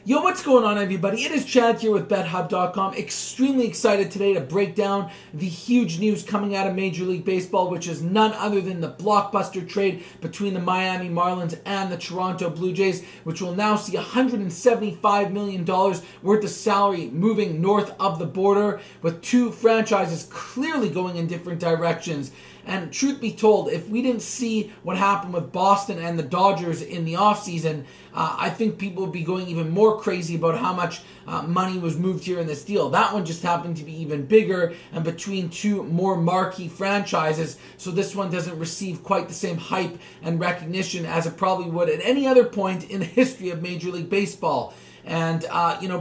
Yo, what's going on, everybody? It is Chad here with BetHubb.com. Extremely excited today to break down the huge news coming out of Major League Baseball, which is none other than the blockbuster trade between the Miami Marlins and the Toronto Blue Jays, which will now see $175 million worth of salary moving north of the border, with two franchises clearly going in different directions. And truth be told, if we didn't see what happened with Boston and the Dodgers in the offseason, I think people would be going even more crazy about how much money was moved here in this deal. That one just happened to be even bigger and between two more marquee franchises, so this one doesn't receive quite the same hype and recognition as it probably would at any other point in the history of Major League Baseball. And,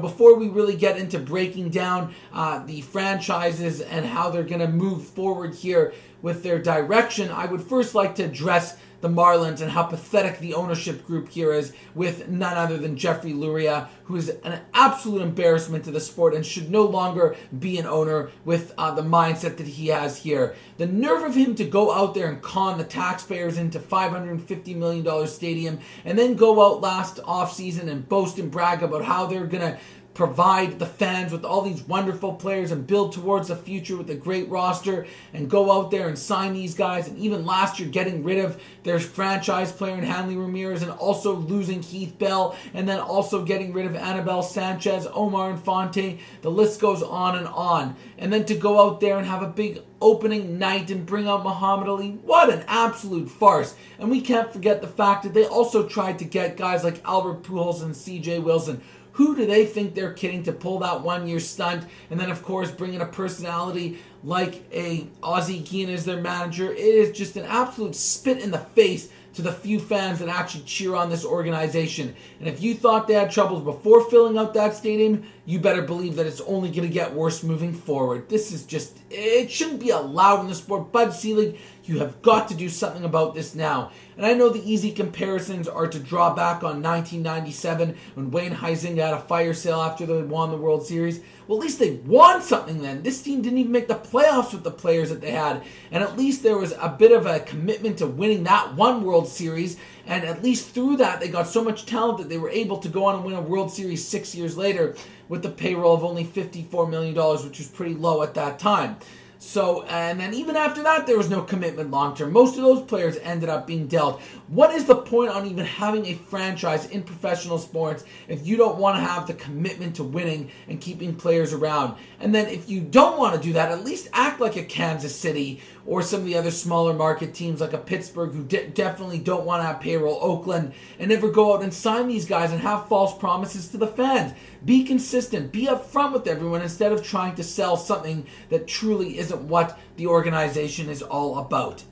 before we really get into breaking down the franchises and how they're going to move forward here with their direction, I would first like to address the Marlins and how pathetic the ownership group here is, with none other than Jeffrey Luria, who is an absolute embarrassment to the sport and should no longer be an owner with the mindset that he has here. The nerve of him to go out there and con the taxpayers into $550 million stadium and then go out last offseason and boast and brag about how they're going to provide the fans with all these wonderful players and build towards the future with a great roster, and go out there and sign these guys, and even last year getting rid of their franchise player in Hanley Ramirez and also losing Keith Bell, and then also getting rid of Anibal Sanchez, Omar Infante, the list goes on, and then to go out there and have a big opening night and bring out Muhammad Ali. What an absolute farce. And we can't forget the fact that they also tried to get guys like Albert Pujols and CJ Wilson. Who do they think they're kidding to pull that one-year stunt? And then, of course, bring in a personality like a Ozzie Guillen as their manager. It is just an absolute spit in the face to the few fans that actually cheer on this organization. And if you thought they had troubles before filling out that stadium, you better believe that it's only going to get worse moving forward. This is just, it shouldn't be allowed in the sport. Bud Selig, you have got to do something about this now. And I know the easy comparisons are to draw back on 1997 when Wayne Huizenga had a fire sale after they won the World Series. Well, at least they won something then. This team didn't even make the playoffs with the players that they had. And at least there was a bit of a commitment to winning that one World Series. And at least through that, they got so much talent that they were able to go on and win a World Series 6 years later with the payroll of only $54 million, which was pretty low at that time. So, and then even after that, there was no commitment long-term. Most of those players ended up being dealt. What is the point on even having a franchise in professional sports if you don't want to have the commitment to winning and keeping players around? And then if you don't want to do that, at least act like a Kansas City or some of the other smaller market teams like a Pittsburgh who definitely don't want to have payroll, Oakland, and never go out and sign these guys and have false promises to the fans. Be consistent. Be upfront with everyone instead of trying to sell something that truly isn't what the organization is all about.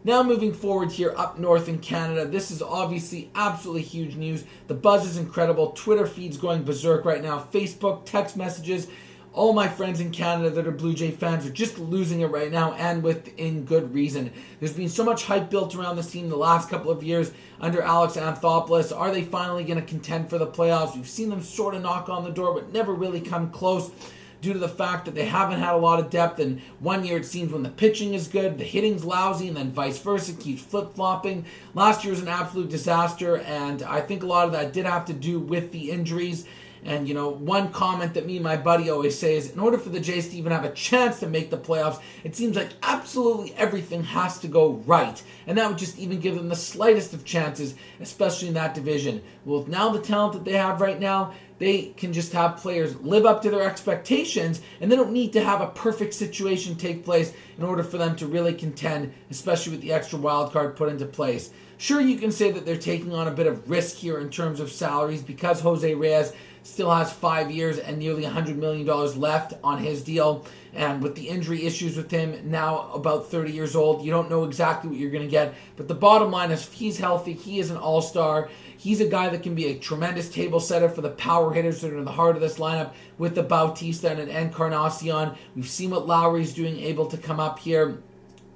Now moving forward here up north in Canada, this is obviously absolutely huge news. The buzz is incredible. Twitter feeds going berserk right now. Facebook, text messages. All my friends in Canada that are Blue Jay fans are just losing it right now, and within good reason. There's been so much hype built around this team the last couple of years under Alex Anthopoulos. Are they finally going to contend for the playoffs? We've seen them sort of knock on the door, but never really come close due to the fact that they haven't had a lot of depth. And one year it seems when the pitching is good, the hitting's lousy, and then vice versa, keeps flip-flopping. Last year was an absolute disaster, and I think a lot of that did have to do with the injuries. And, one comment that me and my buddy always say is, in order for the Jays to even have a chance to make the playoffs, it seems like absolutely everything has to go right. And that would just even give them the slightest of chances, especially in that division. Well, with now the talent that they have right now, they can just have players live up to their expectations, and they don't need to have a perfect situation take place in order for them to really contend, especially with the extra wild card put into place. Sure, you can say that they're taking on a bit of risk here in terms of salaries because Jose Reyes still has 5 years and nearly $100 million left on his deal. And with the injury issues with him, now about 30 years old, you don't know exactly what you're going to get. But the bottom line is, if he's healthy, he is an all-star. He's a guy that can be a tremendous table setter for the power hitters that are in the heart of this lineup with the Bautista and Encarnacion. We've seen what Lowry's doing, able to come up here.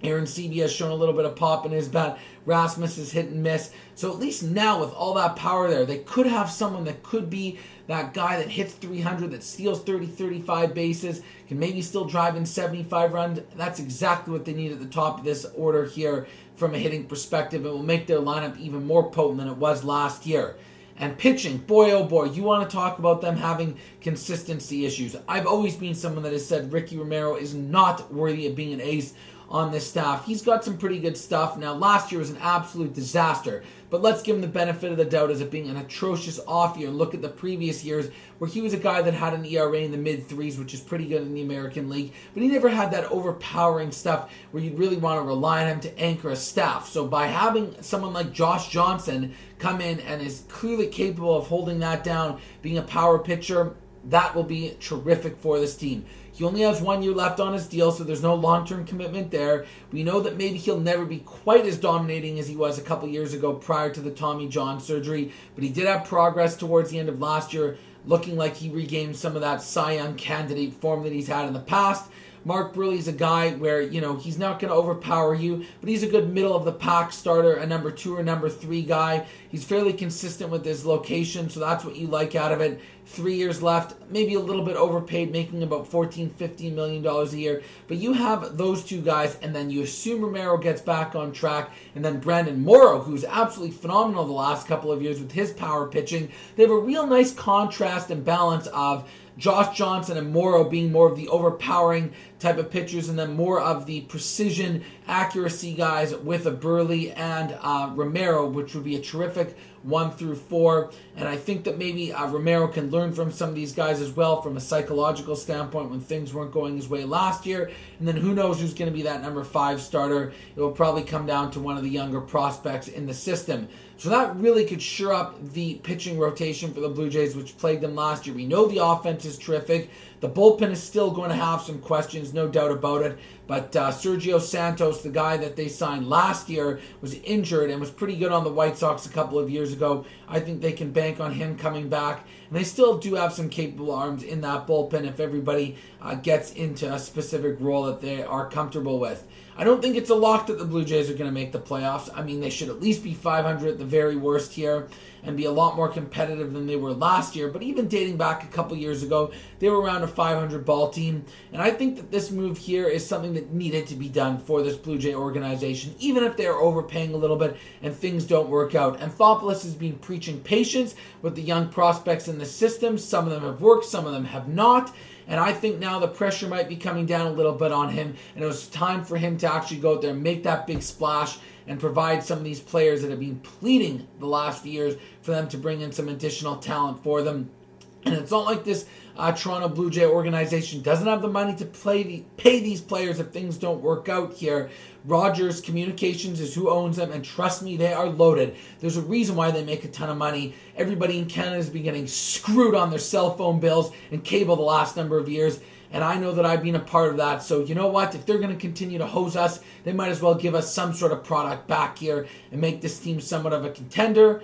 Aaron Sebia has shown a little bit of pop in his bat. Rasmus is hit and miss. So at least now with all that power there, they could have someone that could be that guy that hits 300, that steals 30, 35 bases, can maybe still drive in 75 runs. That's exactly what they need at the top of this order here from a hitting perspective. It will make their lineup even more potent than it was last year. And pitching, boy oh boy, you want to talk about them having consistency issues. I've always been someone that has said Ricky Romero is not worthy of being an ace on this staff. He's got some pretty good stuff. Now, last year was an absolute disaster, but let's give him the benefit of the doubt as it being an atrocious off year. And look at the previous years where he was a guy that had an ERA in the mid-threes, which is pretty good in the American League, but he never had that overpowering stuff where you'd really want to rely on him to anchor a staff. So by having someone like Josh Johnson come in and is clearly capable of holding that down, being a power pitcher, that will be terrific for this team. He only has 1 year left on his deal, so there's no long-term commitment there. We know that maybe he'll never be quite as dominating as he was a couple years ago prior to the Tommy John surgery, but he did have progress towards the end of last year, looking like he regained some of that Cy Young candidate form that he's had in the past. Mark Buehrle's a guy where, he's not going to overpower you, but he's a good middle-of-the-pack starter, a number 2 or number 3 guy. He's fairly consistent with his location, so that's what you like out of it. 3 years left, maybe a little bit overpaid, making about $14, $15 million a year. But you have those two guys, and then you assume Romero gets back on track, and then Brandon Morrow, who's absolutely phenomenal the last couple of years with his power pitching. They have a real nice contrast and balance of Josh Johnson and Morrow being more of the overpowering type of pitchers, and then more of the precision accuracy guys with a Buehrle and Romero, which would be a terrific 1 through 4. And I think that maybe Romero can learn from some of these guys as well from a psychological standpoint when things weren't going his way last year. And then who knows who's going to be that number 5 starter. It will probably come down to one of the younger prospects in the system. So that really could shore up the pitching rotation for the Blue Jays, which plagued them last year. We know the offense is terrific. The bullpen is still going to have some questions, no doubt about it. But Sergio Santos, the guy that they signed last year, was injured and was pretty good on the White Sox a couple of years ago. I think they can bank on him coming back. And they still do have some capable arms in that bullpen if everybody gets into a specific role that they are comfortable with. I don't think it's a lock that the Blue Jays are going to make the playoffs. I mean, they should at least be 500 at the very worst here and be a lot more competitive than they were last year. But even dating back a couple years ago, they were around a 500 ball team. And I think that this move here is something that needed to be done for this Blue Jay organization, even if they're overpaying a little bit and things don't work out. Anthopoulos has been preaching patience with the young prospects in the system. Some of them have worked, some of them have not. And I think now the pressure might be coming down a little bit on him, and it was time for him to actually go out there and make that big splash and provide some of these players that have been pleading the last few years for them to bring in some additional talent for them. And it's not like this Toronto Blue Jay organization doesn't have the money to pay these players if things don't work out here. Rogers Communications is who owns them, and trust me, they are loaded. There's a reason why they make a ton of money. Everybody in Canada has been getting screwed on their cell phone bills and cable the last number of years, and I know that I've been a part of that. So you know what? If they're going to continue to hose us, they might as well give us some sort of product back here and make this team somewhat of a contender.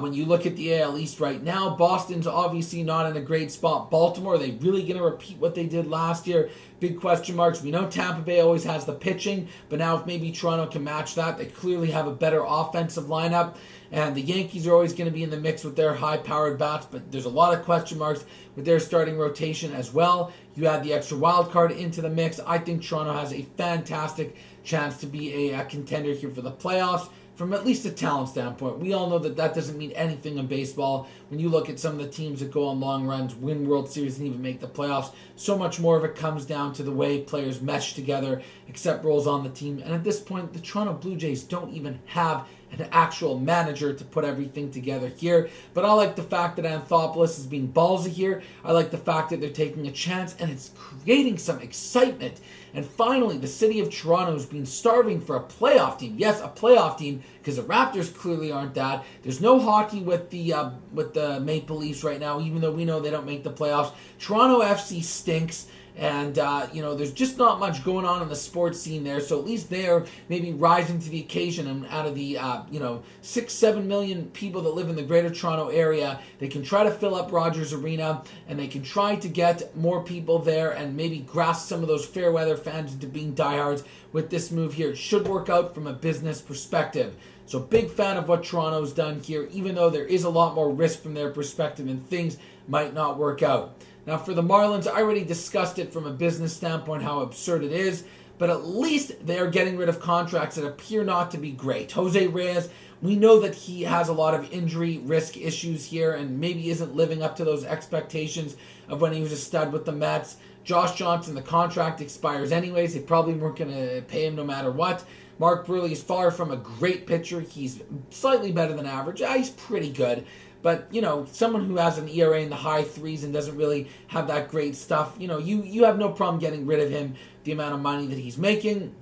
When you look at the AL East right now, Boston's obviously not in a great spot. Baltimore, are they really going to repeat what they did last year? Big question marks. We know Tampa Bay always has the pitching, but now if maybe Toronto can match that, they clearly have a better offensive lineup. And the Yankees are always going to be in the mix with their high-powered bats, but there's a lot of question marks with their starting rotation as well. You add the extra wild card into the mix. I think Toronto has a fantastic chance to be a contender here for the playoffs. From at least a talent standpoint. We all know that that doesn't mean anything in baseball. When you look at some of the teams that go on long runs, win World Series, and even make the playoffs, so much more of it comes down to the way players mesh together, accept roles on the team. And at this point, the Toronto Blue Jays don't even have an actual manager to put everything together here. But I like the fact that Anthopoulos is being ballsy here. I like the fact that they're taking a chance, and it's creating some excitement. And finally, the city of Toronto has been starving for a playoff team. Yes, a playoff team, because the Raptors clearly aren't that. There's no hockey with the Maple Leafs right now, even though we know they don't make the playoffs. Toronto FC stinks. And, there's just not much going on in the sports scene there. So at least they're maybe rising to the occasion. And out of the, 6-7 million people that live in the greater Toronto area, they can try to fill up Rogers Arena. And they can try to get more people there and maybe grasp some of those fair weather fans into being diehards with this move here. It should work out from a business perspective. So big fan of what Toronto's done here, even though there is a lot more risk from their perspective and things might not work out. Now, for the Marlins, I already discussed it from a business standpoint, how absurd it is, but at least they are getting rid of contracts that appear not to be great. Jose Reyes We know that he has a lot of injury risk issues here and maybe isn't living up to those expectations of when he was a stud with the Mets. Josh Johnson, the contract expires anyways. They probably weren't going to pay him no matter what. Mark Buerhle is far from a great pitcher. He's slightly better than average. Yeah, he's pretty good. But, someone who has an ERA in the high threes and doesn't really have that great stuff, you have no problem getting rid of him, the amount of money that he's making.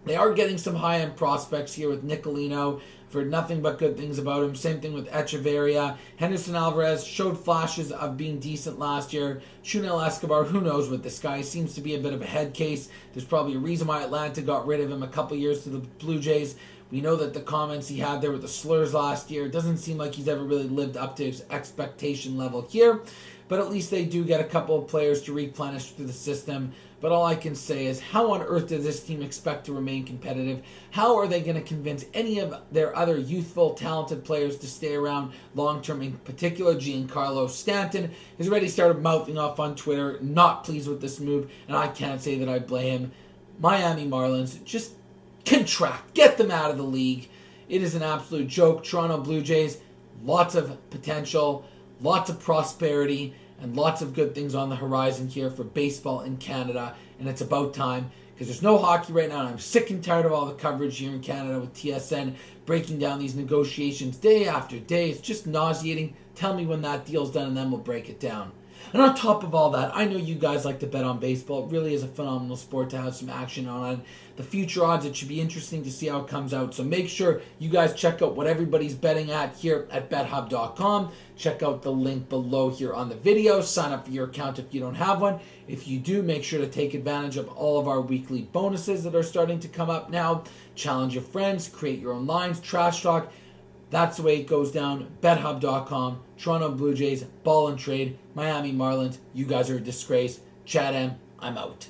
They are getting some high-end prospects here with Nicolino. I've heard nothing but good things about him. Same thing with Echeverria. Henderson Alvarez showed flashes of being decent last year. Chunel Escobar, who knows with this guy? Seems to be a bit of a head case. There's probably a reason why Atlanta got rid of him a couple years to the Blue Jays. We know that the comments he had there with the slurs last year, it doesn't seem like he's ever really lived up to his expectation level here. But at least they do get a couple of players to replenish through the system. But all I can say is, how on earth does this team expect to remain competitive? How are they going to convince any of their other youthful, talented players to stay around long-term? In particular, Giancarlo Stanton has already started mouthing off on Twitter, not pleased with this move, and I can't say that I blame him. Miami Marlins, just contract. Get them out of the league. It is an absolute joke. Toronto Blue Jays, lots of potential, lots of prosperity, and lots of good things on the horizon here for baseball in Canada. And it's about time, because there's no hockey right now, and I'm sick and tired of all the coverage here in Canada with TSN breaking down these negotiations day after day. It's just nauseating. Tell me when that deal's done, and then we'll break it down. And on top of all that, I know you guys like to bet on baseball. It really is a phenomenal sport to have some action on. The future odds, it should be interesting to see how it comes out. So make sure you guys check out what everybody's betting at here at BetHubb.com. Check out the link below here on the video. Sign up for your account if you don't have one. If you do, make sure to take advantage of all of our weekly bonuses that are starting to come up now. Challenge your friends, create your own lines, trash talk. That's the way it goes down. BetHubb.com, Toronto Blue Jays, ball and trade, Miami Marlins. You guys are a disgrace. Chad M, I'm out.